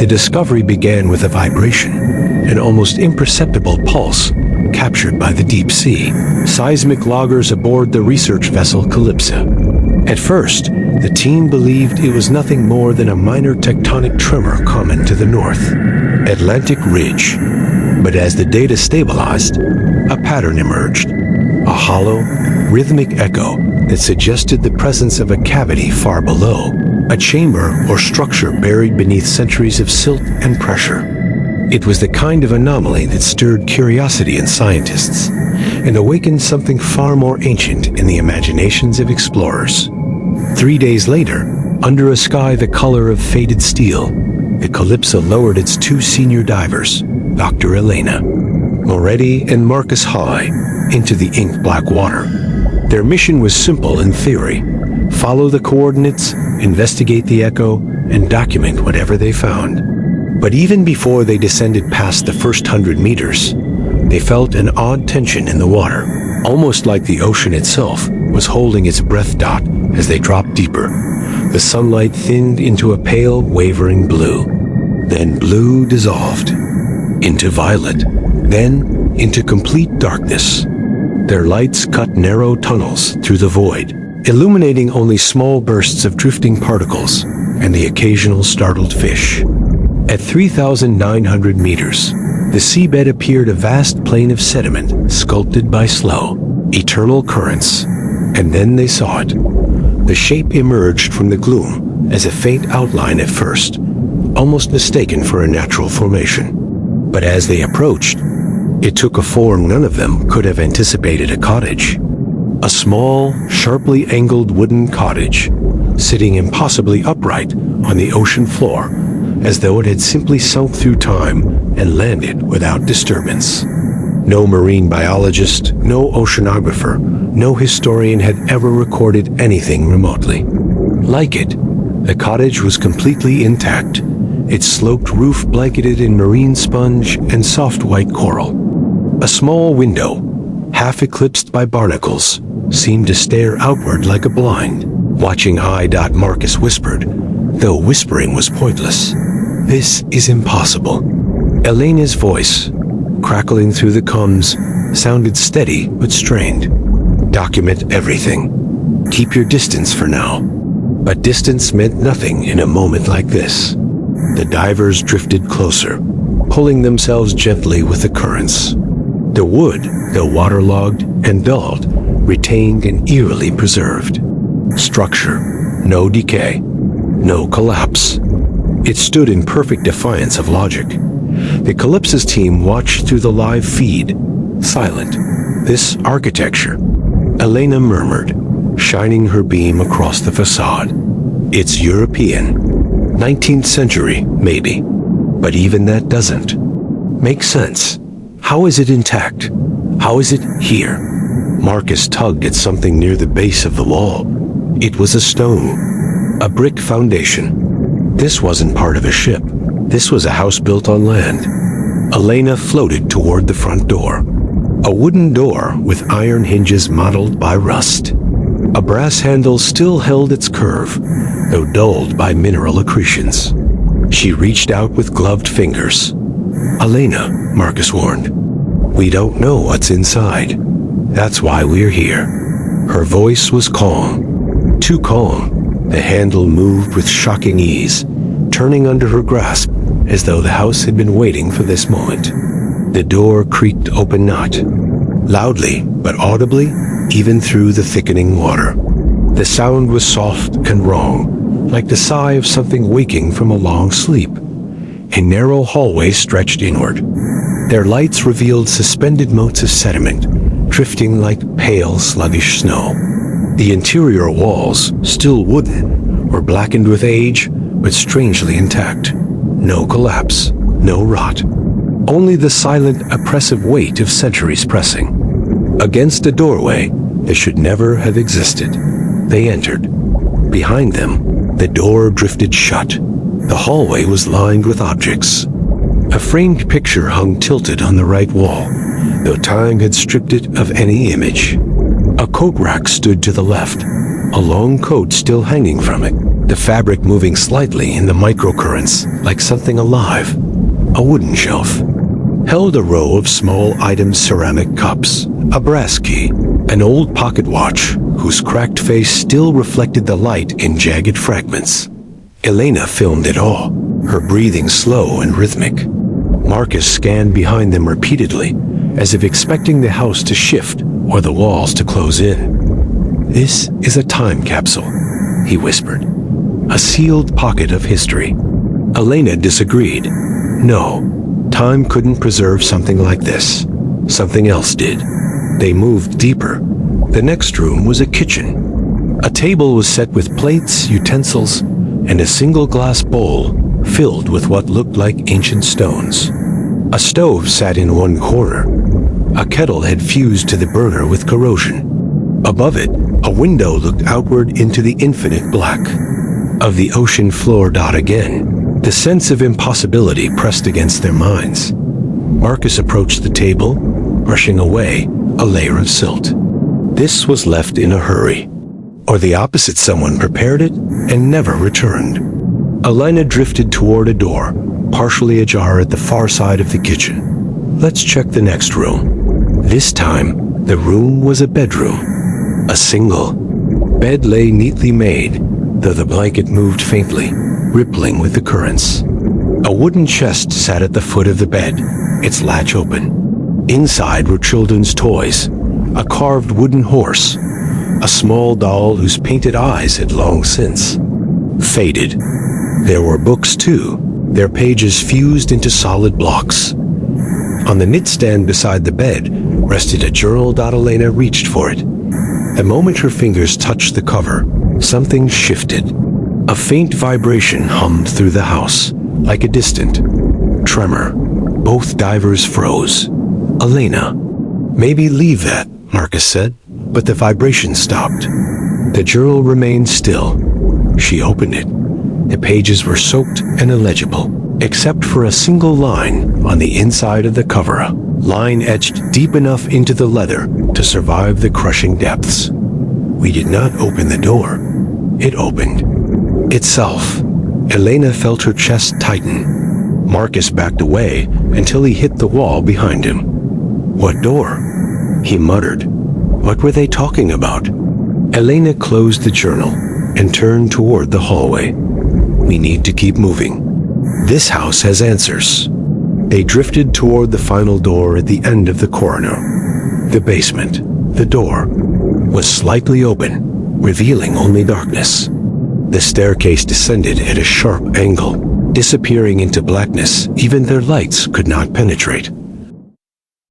The discovery began with a vibration, an almost imperceptible pulse captured by the deep sea. Seismic loggers aboard the research vessel Calypso. At first, the team believed it was nothing more than a minor tectonic tremor common to the North Atlantic Ridge. But as the data stabilized, a pattern emerged, a hollow, rhythmic echo that suggested the presence of a cavity far below, a chamber or structure buried beneath centuries of silt and pressure. It was the kind of anomaly that stirred curiosity in scientists and awakened something far more ancient in the imaginations of explorers. 3 days later, under a sky the color of faded steel, the Calypso lowered its 2 senior divers, Dr. Elena Moretti and Marcus High, into the ink-black water. Their mission was simple in theory: follow the coordinates, investigate the echo, and document whatever they found. But even before they descended past the first 100 meters, they felt an odd tension in the water, almost like the ocean itself was holding its breath as they dropped deeper. The sunlight thinned into a pale, wavering blue. Then blue dissolved into violet, then into complete darkness. Their lights cut narrow tunnels through the void, illuminating only small bursts of drifting particles and the occasional startled fish. At 3,900 meters, the seabed appeared a vast plain of sediment sculpted by slow, eternal currents. And then they saw it. The shape emerged from the gloom as a faint outline at first, almost mistaken for a natural formation. But as they approached, it took a form none of them could have anticipated: a cottage. A small, sharply angled wooden cottage, sitting impossibly upright on the ocean floor, as though it had simply sunk through time and landed without disturbance. No marine biologist, no oceanographer, no historian had ever recorded anything remotely like it. The cottage was completely intact, its sloped roof blanketed in marine sponge and soft white coral. A small window, half eclipsed by barnacles, seemed to stare outward like a blind. Watching eye. Marcus whispered, though whispering was pointless, "This is impossible." Elena's voice, crackling through the comms, sounded steady but strained. "Document everything. Keep your distance for now." But distance meant nothing in a moment like this. The divers drifted closer, pulling themselves gently with the currents. The wood, though waterlogged and dulled, retained and eerily preserved. Structure, no decay, no collapse. It stood in perfect defiance of logic. The Calypso's team watched through the live feed, silent. "This architecture," Elena murmured, shining her beam across the facade. "It's European. 19th century, maybe. But even that doesn't make sense. How is it intact? How is it here?" Marcus tugged at something near the base of the wall. It was a stone, a brick foundation. This wasn't part of a ship. This was a house built on land. Elena floated toward the front door. A wooden door with iron hinges mottled by rust. A brass handle still held its curve, though dulled by mineral accretions. She reached out with gloved fingers. "Elena," Marcus warned, "we don't know what's inside. That's why we're here." Her voice was calm. Too calm. The handle moved with shocking ease, turning under her grasp as though the house had been waiting for this moment. The door creaked open not, loudly but audibly, even through the thickening water. The sound was soft and wrong, like the sigh of something waking from a long sleep. A narrow hallway stretched inward. Their lights revealed suspended motes of sediment, drifting like pale, sluggish snow. The interior walls, still wooden, were blackened with age, but strangely intact. No collapse, no rot. Only the silent, oppressive weight of centuries pressing. Against a doorway that should never have existed, they entered. Behind them, the door drifted shut. The hallway was lined with objects. A framed picture hung tilted on the right wall, though time had stripped it of any image. A coat rack stood to the left, a long coat still hanging from it. the fabric moving slightly in the microcurrents like something alive. A wooden shelf held a row of small items: ceramic cups, a brass key, an old pocket watch whose cracked face still reflected the light in jagged fragments. Elena filmed it all, her breathing slow and rhythmic. Marcus scanned behind them repeatedly, as if expecting the house to shift or the walls to close in. "This is a time capsule," he whispered. "A sealed pocket of history." Elena disagreed. No, time couldn't preserve something like this. Something else did. They moved deeper. The next room was a kitchen. A table was set with plates, utensils, and a single glass bowl filled with what looked like ancient stones. A stove sat in one corner. A kettle had fused to the burner with corrosion. Above it, a window looked outward into the infinite black of the ocean floor. Again, the sense of impossibility pressed against their minds. Marcus approached the table, brushing away a layer of silt. This was left in a hurry. Or the opposite, someone prepared it and never returned. Elena drifted toward a door, partially ajar at the far side of the kitchen. "Let's check the next room." This time, the room was a bedroom. A single bed lay neatly made, though the blanket moved faintly, rippling with the currents. A wooden chest sat at the foot of the bed, its latch open. Inside were children's toys, a carved wooden horse, a small doll whose painted eyes had long since faded. There were books too, their pages fused into solid blocks. On the knitstand beside the bed rested a journal. Elena reached for it. The moment her fingers touched the cover, something shifted. A faint vibration hummed through the house, like a distant tremor. Both divers froze. "Elena, maybe leave that," Marcus said, but the vibration stopped. The journal remained still. She opened it. The pages were soaked and illegible, except for a single line on the inside of the cover, a line etched deep enough into the leather to survive the crushing depths. "We did not open the door. It opened itself." Elena felt her chest tighten. Marcus backed away until he hit the wall behind him. "What door?" he muttered. What were they talking about? Elena closed the journal and turned toward the hallway. "We need to keep moving. This house has answers." They drifted toward the final door at the end of the corridor. The basement. The door was slightly open, revealing only darkness. The staircase descended at a sharp angle, disappearing into blackness even their lights could not penetrate.